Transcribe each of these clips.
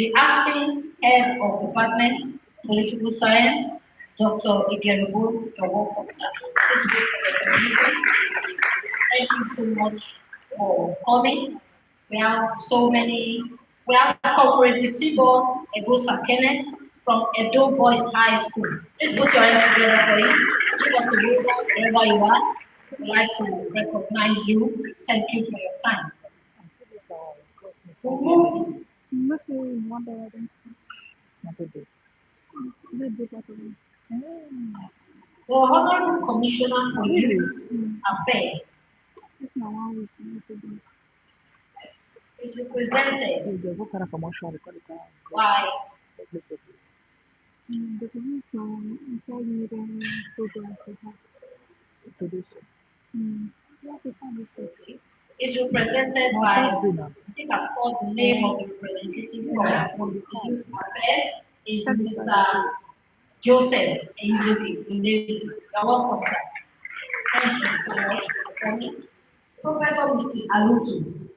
The acting head of department, political science, Dr. Igerubu Ewokoksa. This week for the community. Thank you so much for coming. We have so many. We have corporate receiver Egosa Kenneth from Edo Boys High School. Please put your hands together for him. Give us a wave wherever you are. We'd like to recognize you. Thank you for your time. We'll move the Honorable Commissioner for Youth Affairs is represented by is represented by, I think I've called the name of the representative from the Youth Affairs, is Mr. Joseph Ezuki. You're welcome, sir. Thank you so much for coming. Professor Mrs. Alutu,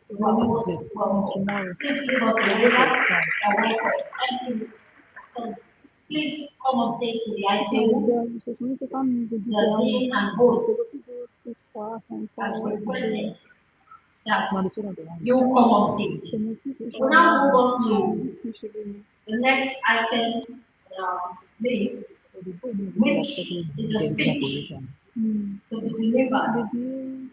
you are most welcome. Please give us a waiver. You're welcome. Thank you. Please come on stage to the ITU, the dean and host, as requested that you come on stage. We'll now move on to the next item on our list, which is the speech to be delivered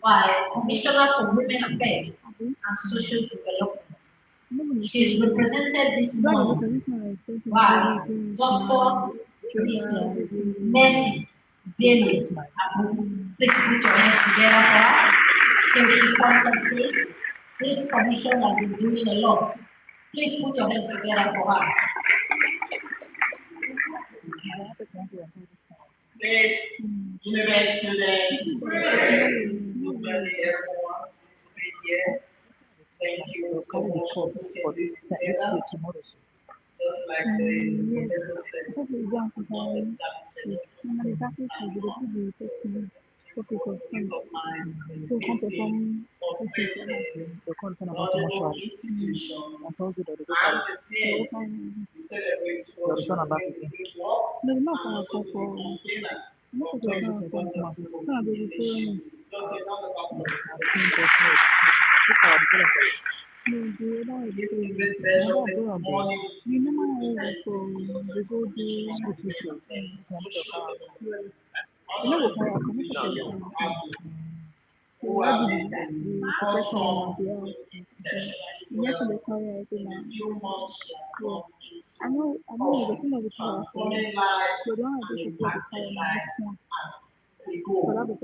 by Commissioner for Women Affairs and Social Development. She is represented this morning by Dr. Mrs. Mercy Daly Abu. Please put your hands together for her till she comes on stage. This commission has been doing a lot. Please put your hands together for her. Thanks, Uniben students, good morning everyone, good to be here. Thank you so much for putting this together. Just like the professor said, of mine, facing oppressive, vulnerable institution, and then we celebrate what you are doing with good work, and also to be complainer of when it becomes a people of leadership. Just another couple of this is a pleasure this morning to present the Commission of Social Development. Honorable Commissioner who have been awesome, exceptionally well. In a few months, she has come into transforming life and impacting life as a goal.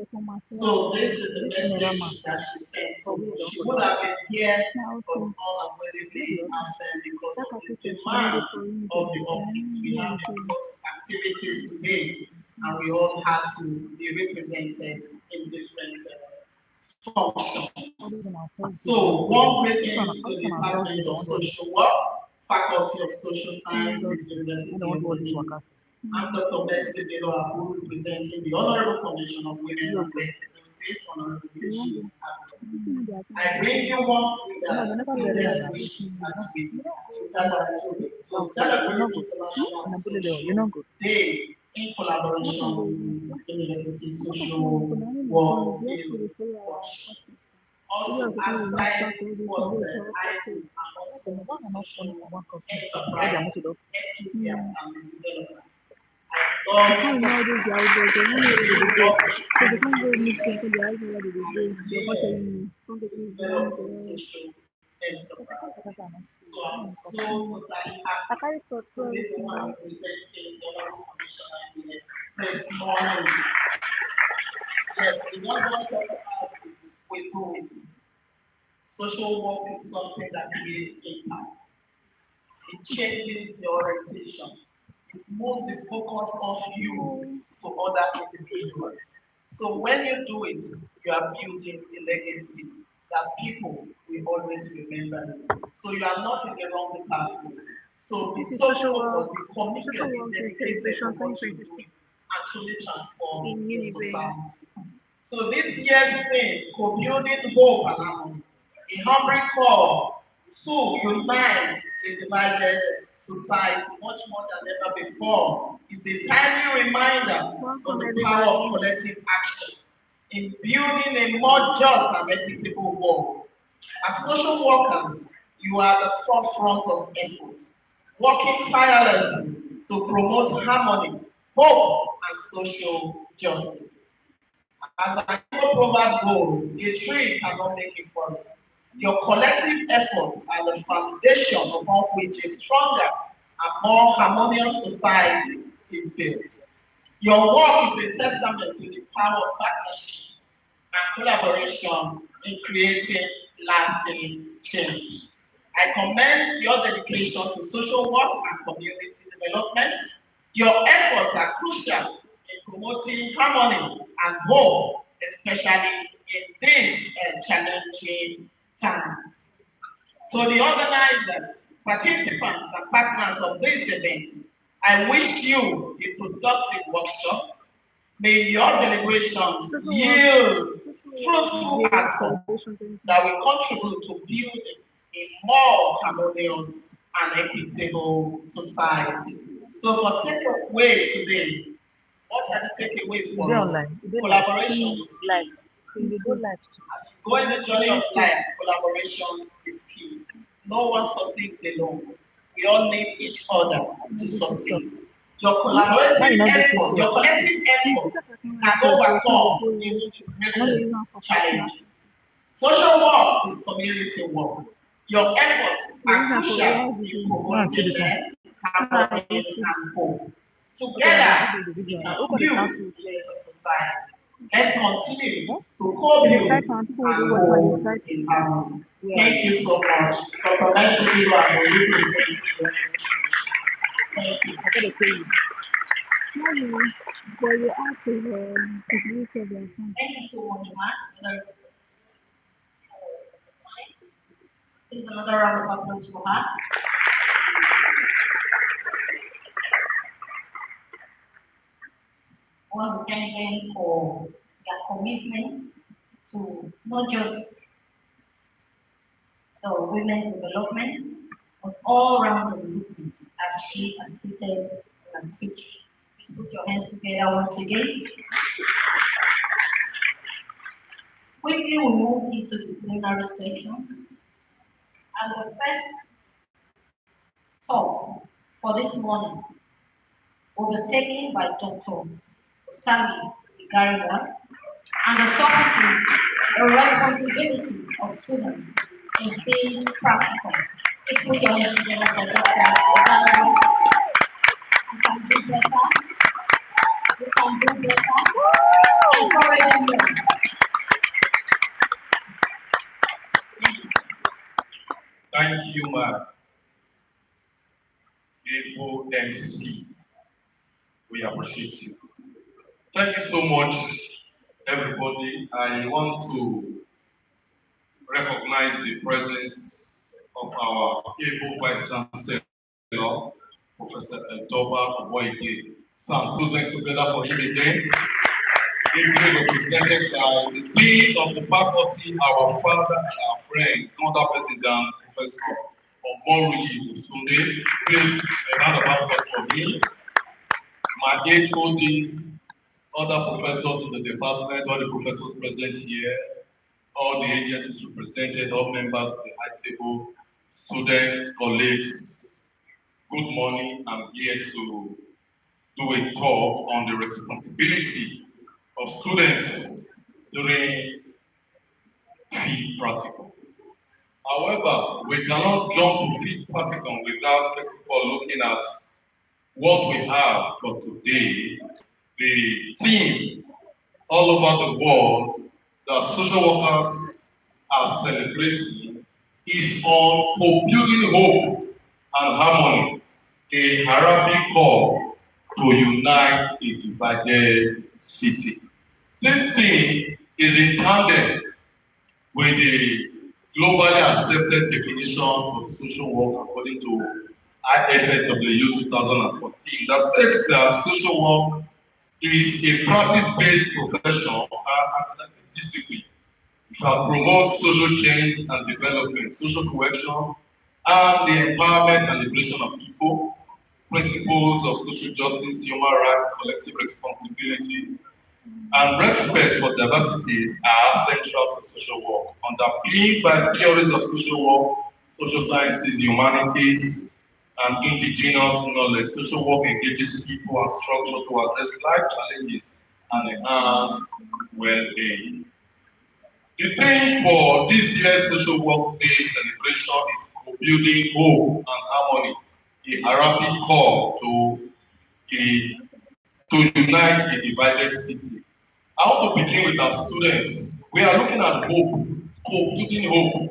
So this is the message that she sent to me. She would have been here, but unavoidably absent because of the demand of the office. We have a lot of activities today, and we all had to be represented in different functions. So, warm greetings to the Department of Social Work, Faculty of Social Sciences, University of Virginia. I'm Dr. Mercy Bello Abu, representing the Honorable Commission of Women Affairs in the State, Honorable Leadership. I bring you one with the best wishes as we gather to celebrate International Social Day in collaboration with University Social Work Field Workshop. Also, aside what I do, I'm also a social enterprise enthusiast and developer. I love developing social enterprises. So I'm so totally happy to be the one representing the Honorable Commissioner here this morning. Yes, we don't just talk about it, we do it. Social work is something that creates impact. It changes the orientation. It moves the focus of you to other individuals. So when you do it, you are building a legacy that people will always remember you. So you are not in the wrong department. So be so focused, be committed, be dedicated to what you're doing and truly transform your society. So this year's theme, co-building hope and harmony, a humbling call to unite a divided society much more than ever before. It's a timely reminder of the power of collective action in building a more just and equitable world. As social workers, you are the forefront of effort, working tirelessly to promote harmony, hope, and social justice. As an Igbo proverb goes, a tree cannot make a forest. Your collective efforts are the foundation upon which a stronger and more harmonious society is built. Your work is a testament to the power of partnership and collaboration in creating lasting change. I commend your dedication to social work and community development. Your efforts are crucial in promoting harmony and hope, especially in these challenging times. To the organizers, participants, and partners of this event, I wish you a productive workshop. May your deliberations yield fruitful outcomes that will contribute to building a more harmonious and equitable society. So for takeaway today, what are the takeaways for us? Collaboration is key. As you go in the journey of life, collaboration is key. No one succeeds alone. We all need each other to succeed. Your collaborative effort, your collective efforts can overcome even the greatest challenges. Social work is community work. Your efforts are crucial in promoting harmony and hope. Together, we can build a better society. Let's continue to co-build and grow in harmony. Thank you so much. Dr. Nancy Biwa, for representing your Thank you. Mommy, but you asked to create a Thank you so much, Mark. Here's another round of applause for her. I want to thank them for their commitment to not just the women's development, but all round development, as she has stated in her speech. Please put your hands together once again. Quickly, we move into the plenary sessions. And the first talk for this morning will be taken by Dr. Osami Igariwa, and the topic is the responsibilities of students in field practical. Please put your hands together for Dr. Igariwa. You can do better. You can do better. Encouraging you. Thank you, Mark. Able MC, we appreciate you. Thank you so much, everybody. I want to recognize the presence of our able Vice Chancellor, Professor Edoba Oboike. Stand close next together for him again. Ably represented by the Dean of the Faculty, our father and our friend, no other person than Professor Omoruyi Usunde. Please, a round of applause for me. My HOD, other professors in the department, all the professors present here, all the agencies represented, all members of the high table, students, colleagues, good morning. I'm here to do a talk on the responsibility of students during field practical. However, we cannot jump to field practical without first of all looking at what we have for today. The theme all over the world that social workers are celebrating is on building hope and harmony, a Arabic call to unite a divided city. This thing is in tandem with the globally accepted definition of social work according to IFSW 2014 that states that social work is a practice-based profession and academic discipline that promotes social change and development, social cohesion, and the empowerment and liberation of people, principles of social justice, human rights, collective responsibility, and respect for diversities are central to social work, underpinned by theories of social work, social sciences, humanities, and indigenous knowledge. Social work engages people and structure to address life challenges and enhance well-being. The theme for this year's Social Work Day celebration is co-building hope and harmony, a Arabic call to unite a divided city. I want to begin with our students. We are looking at hope, building hope,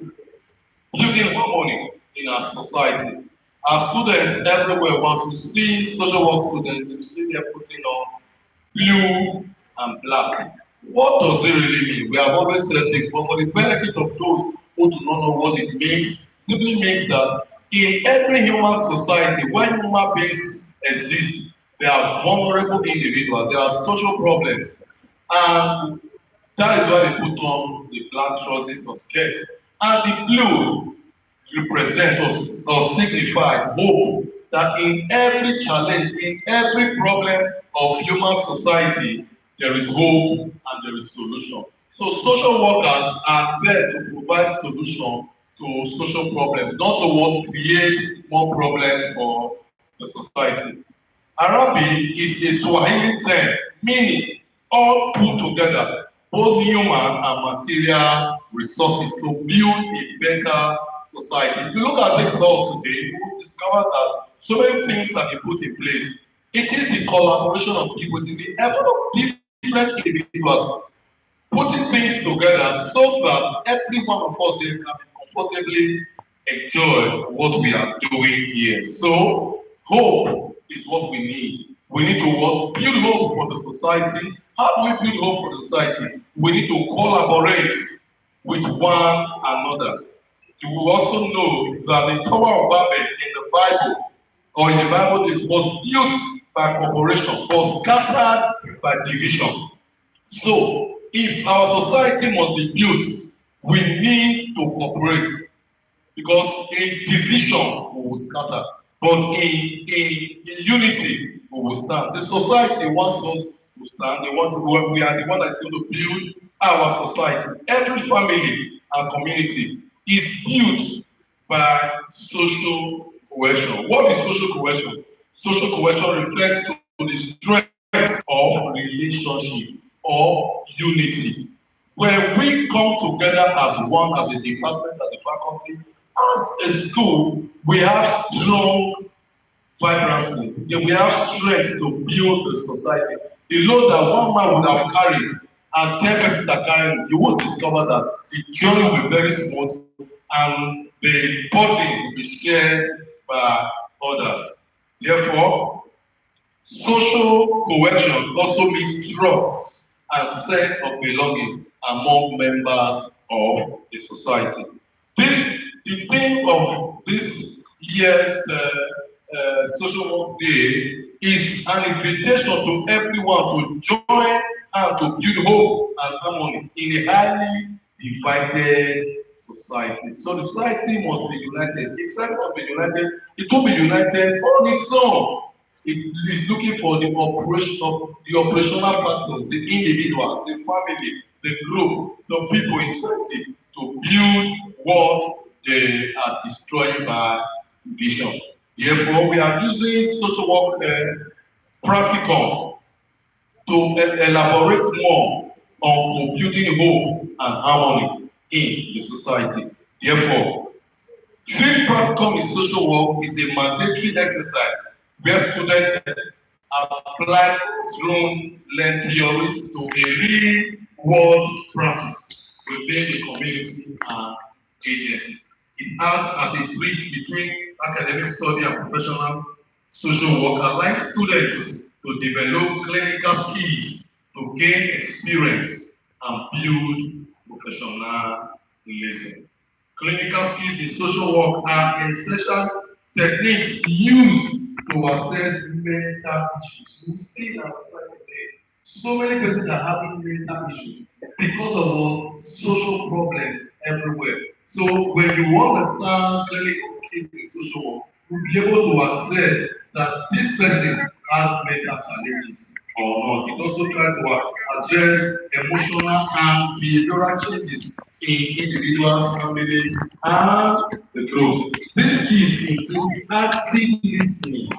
building harmony in our society. Our students everywhere, once you see social work students, you see them putting on blue and black. What does it really mean? We have always said this, but for the benefit of those who do not know what it means, simply means that in every human society, when human beings exist, there are vulnerable individuals, there are social problems, and that is why they put on the black trousers or skirt. And the blue represents or signifies hope that in every challenge, in every problem of human society, there is hope and there is solution. So social workers are there to provide solution to social problems, not to what create more problems for the society. Arabi is a Swahili term meaning all put together, both human and material resources to build a better society. If you look at this law today, you will discover that so many things have been put in place. It is the collaboration of people, it is the effort of different individuals putting things together so that every one of us here can comfortably enjoy what we are doing here. So hope is what we need. We need to build hope for the society. How do we build hope for the society? We need to collaborate with one another. You will also know that the Tower of Babel in the Bible or in the Bible this was built by cooperation, but scattered by division. So, if our society must be built, we need to cooperate because in division we will scatter, but in unity we will stand. The society wants us to stand. We are the one that's going to build our society. Every family and community is built by social cohesion. What is social cohesion? Social cohesion refers to the strength of relationship or unity. When we come together as one, as a department, as a faculty, as a school, we have strong vibrancy. We have strength to build the society. The load that one man would have carried and 10 persons are carrying, you will discover that the journey will be very smooth and the burden will be shared by others. Therefore, social cohesion also means trust and sense of belonging among members of the society. The theme of this year's Social Work Day is an invitation to everyone to join and to build hope and harmony in a highly divided society. So the society must be united. If society must be united, it will be united on its own. It is looking for the operational factors, the individuals, the family, the group, the people in society to build what they are destroying by division. Therefore, we are using social work practical to elaborate more on building hope and harmony in the society. Therefore, field practicum in social work is a mandatory exercise where students apply classroom learned theories to a real world practice within the community and agencies. It acts as a bridge between academic study and professional social work, allowing students to develop clinical skills, to gain experience, and build professional relations. Clinical skills in social work are essential techniques used to assess mental issues. We see in our society today, so many persons are having mental issues because of social problems everywhere. So when you understand clinical skills, skills in social work, will be able to assess that this person has mental challenges or not. It also tries to address emotional and behavioral changes in individuals, families, and the group. These skills include active listening.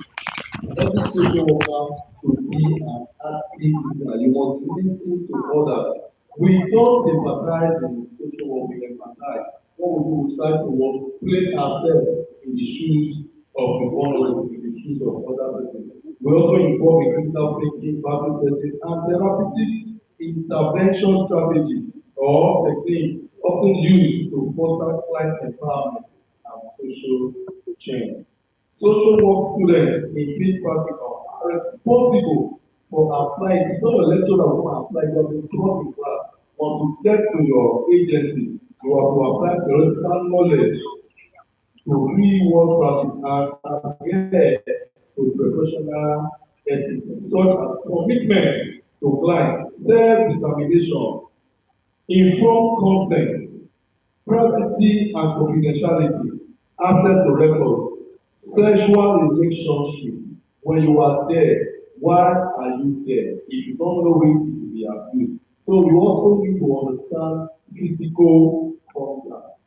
Every social worker should be an active listener. You must listen to others. We don't sympathize in social work, we empathize. What we do, we try to work, place ourselves in the shoes of the vulnerable, in the shoes of other people. We also involve in critical thinking, battle testing, and therapeutic intervention strategies or techniques often used to foster client empowerment and social change. Social work students in this practical are responsible for applying. It's not a lecturer that will apply, you have been taught in class. But to get to your agency, you have to apply theoretical knowledge to real world practice and adhere to professional ethics, such as commitment to clients, self-determination, informed consent, privacy and confidentiality, access to records, sexual relationship. When you are there, why are you there? If you don't know it, it will be abused. So you also need to understand physical contact,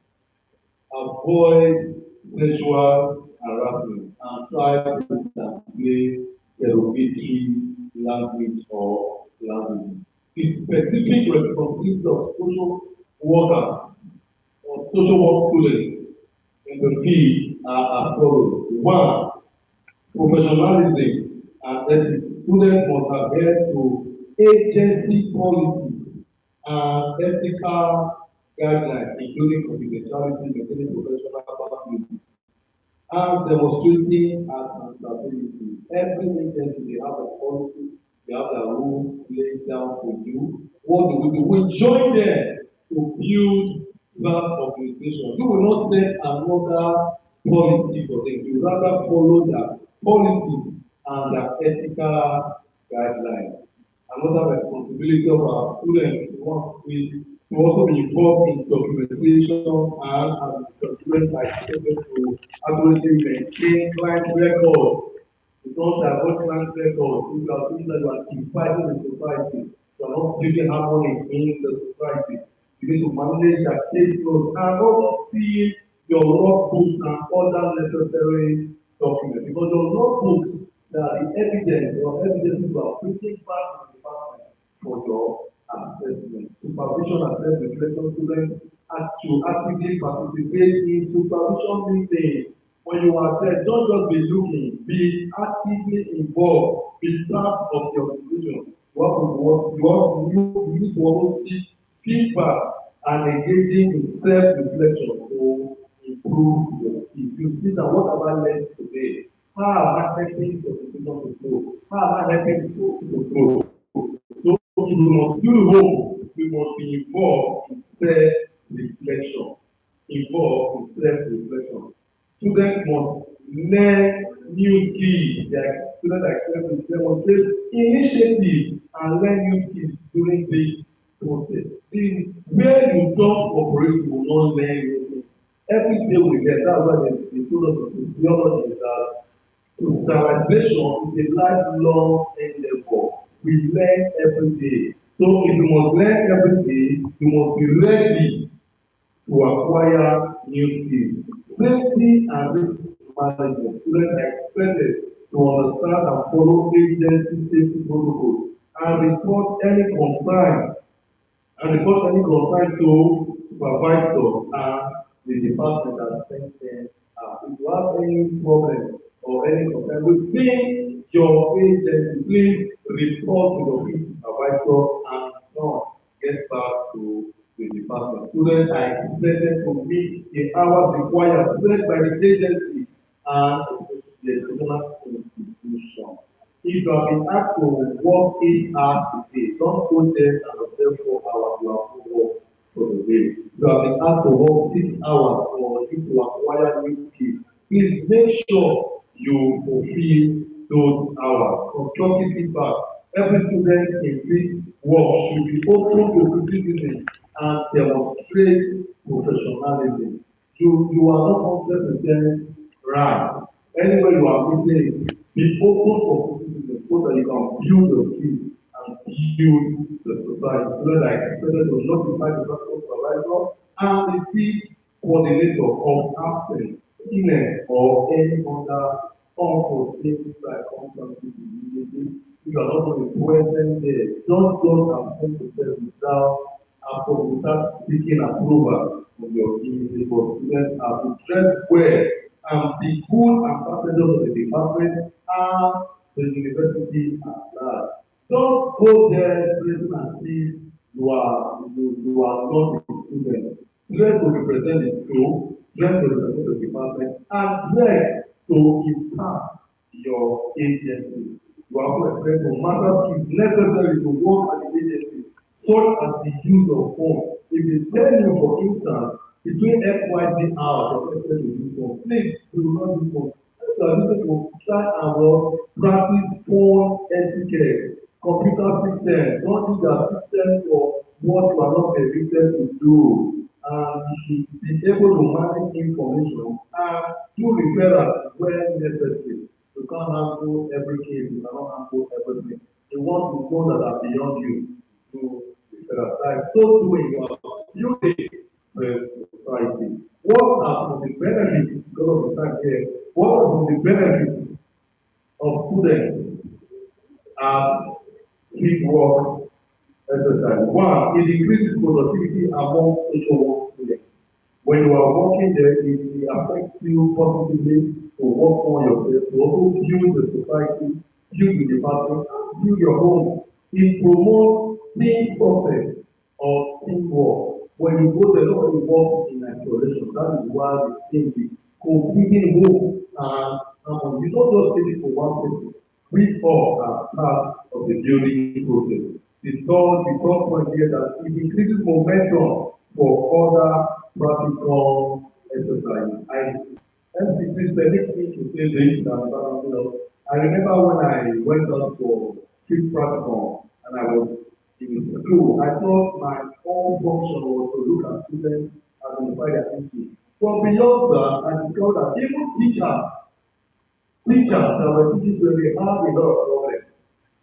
avoid sexual harassment, and try to display derogatory language or language. The specific responsibility of social workers or social work students in the field are as follows. One, professionalism and ethics. Students must adhere to agency policies and ethical guidelines, including confidentiality, maintaining professional boundaries, and demonstrating accountability. Every agency they have a policy, they have their rules laid down for you. What do we do? We join them to build that organization. You will not set another policy for them. You rather follow their policy and their ethical guidelines. Another responsibility of our students is to also be involved in documentation and as students are expected to accurately maintain client records. Because they are not client records, if you are doing that, you are dividing the society. You are not building harmony in the society. You need to manage their caseload and also see your logbooks and other necessary documents. Because your logbooks, they are the evidence or evidence you are putting back to the department for your assessment. Supervision and self-reflection students have to actively participate in supervision meetings. When you are there, don't just be looking, be actively involved, be part of the organization. You have to work, you need to also seek feedback and engaging in self-reflection to improve your skills. You see that what have I learned today? How am I helping the organization to grow? How am I helping to grow? So you must do home, you must be involved in self-reflection. Involved in self-reflection. Students must learn new skills. Their students are expected to demonstrate initiative and learn new skills during this process. Where you don't operate, you will not learn anything. Every day we get, that's why they told us in theology that socialization is a lifelong endeavor. We learn every day. So if you must learn every day, you must be ready to acquire new skills. Safety and risk management. Students are expected to understand and follow agency safety protocols and report any concern to supervisor and the department that sent them out. If you have any problems or any concern within your agency, please report to your field supervisor and not get back to the department. Students are expected to meet the hours required set by the agency and the educational institution. If you have been asked to work 8 hours a day, don't go there and observe 4 hours. You have to work for the day. You have been asked to work 6 hours for you to acquire new skills. Please make sure you fulfill those hours. Constructive feedback. Every student in this work should be open to criticism and demonstrate professionalism. You are not 100% Right. Anywhere you are meeting, be open for criticism so that you can build your skills and build the society. So that I expected to notify the transport supervisor and the chief coordinator of absence, illness, or any other unforeseen circumstances immediately. You are not going to present there. Just absent yourself without seeking approval from your immediate students are to dress well and be good ambassadors of the department and the university at large. Don't go there dressing as if you are not a student. Dress to represent the school, dress to represent the department, and dress to impact your agency. You are to expect to matter skills necessary to work at the agency, such as the use of phone. If they tell you, for instance, between XYZ hours of expected to use phone, please do not use phone. If you are using to try and practice phone etiquette, computer systems, don't use their system for what you are not permitted to do. And you should be able to manage information and do referrals when necessary. You can't handle every case, you cannot handle everything. You want to know that are beyond you to referrals. Like so doing, you are building the society. What are some of the benefits, because of the time here, what are some of the benefits of students at teamwork exercise? One, it increases productivity among social work students. When you are working there, it affects you positively to work on yourself, to also build the society, build the department, and build your home. It promotes team success or teamwork. When you go there, nobody works in isolation. That is why the team is competing hope and you don't just take it for one person. We all are part of the building process. The third point here that it increases momentum for other practical exercises. Please permit me to say this I remember when I went out for field practical and I was in school, I thought my whole function was to look at students and identify their issues. But beyond that, I discovered that even teachers that were teaching when they had a lot of problems.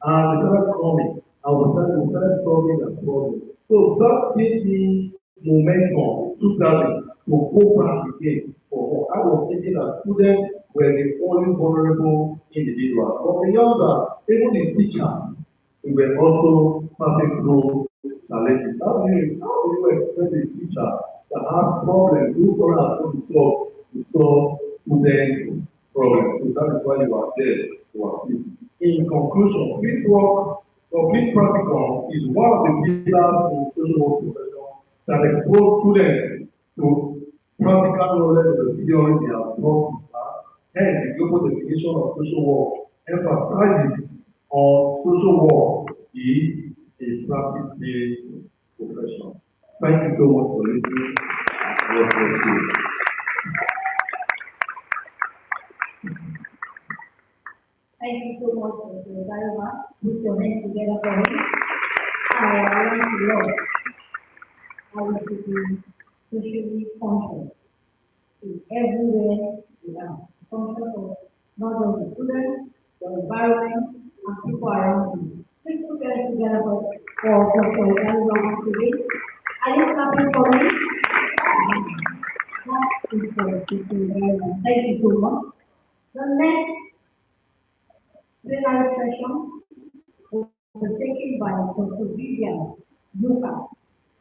And they started coming and we started solving their problems. So that gave me momentum to go back again for more. I was thinking that students were the only vulnerable individuals. But beyond that, even the teachers we were also passing through challenges. How do you expect a teacher that has problems, who has to solve students' problems? So that is why you are there to assist. In conclusion, fieldwork or field practicum is one of the pillars in social work profession that expose students to practical knowledge of the theory they have taught in class. Hence, the global definition of social work emphasizes on social work is a practice-based profession. Thank you so much for listening. God bless you. Thank you so much, Mr. Daiwa. Put your hands together for me. I want to love how to be socially conscious in everywhere we are. Conscious of not only the students, the environment, and people around you. Please put your hands together for Dr. Daiwa today. Are you clapping for me? That is for Dr. Daiwa. Thank you so much. The next plenary session was taken by Dr. Vivian Yuka,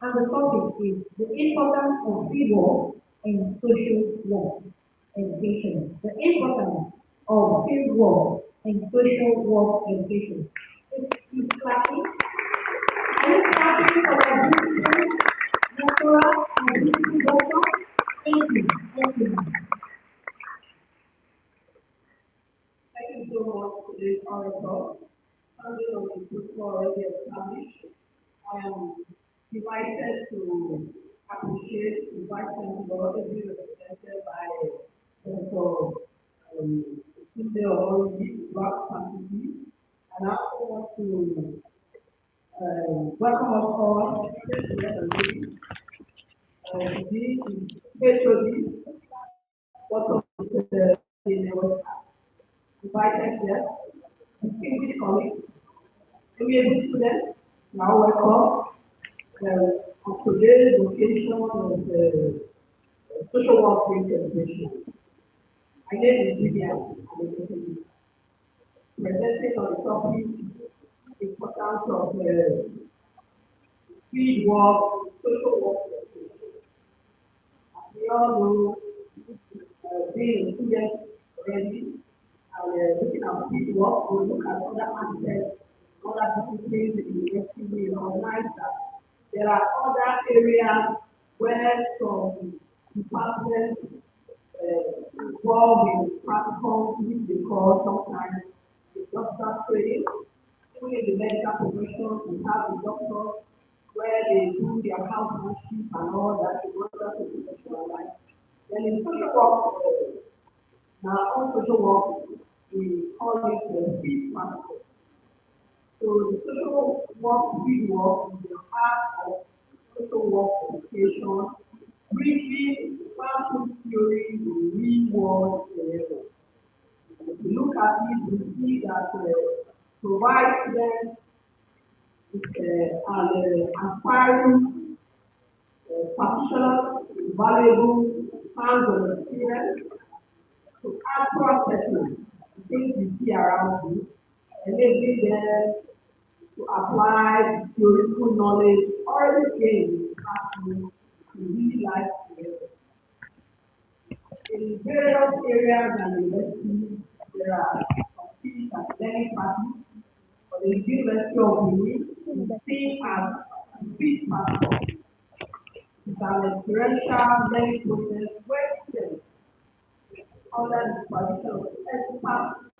and the topic is the importance of free work in social work education. The importance of free work in social work education. Is clapping. Are you clapping for the beautiful lecturer and beautiful doctor? Thank you. Thank you. Thank you so much for this oracle. Something of the group already established. I am delighted to appreciate the Vice Chancellor, ably represented by Dr. Tunde Olori, Black Faculty. And I also want to welcome us all, to be in HOD, Dr. they never invited them, distinguished colleagues, amiable students, now welcome on today's occasion of the social work day celebration. My name is Vivian, presenting on the topic importance of field work, social work. We all know being a student already and looking at field work, we look at other aspects, other disciplines in the university, we recognize that there are other areas where some departments involved in practical, which they call sometimes the doctor training. Even in the medical profession, we have the doctors where they do their housemanship and all that in order to professionalize. Then in social work, now on social work, we call it the field practice. So the social work field work is the heart of social work education, bringing practical theory to real world level. If you look at it, you see that provide students and aspiring practitioners with valuable hands-on experience to actual settings, the things you see around you, enabling them to apply theoretical knowledge already gained in the classroom to real life experience. In various areas and universities, there are some fields and learning practice. For the University of Uniben, is seen as the field practice. It's an experiential learning process where students under the supervision of experts,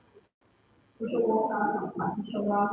social workers, and practitioners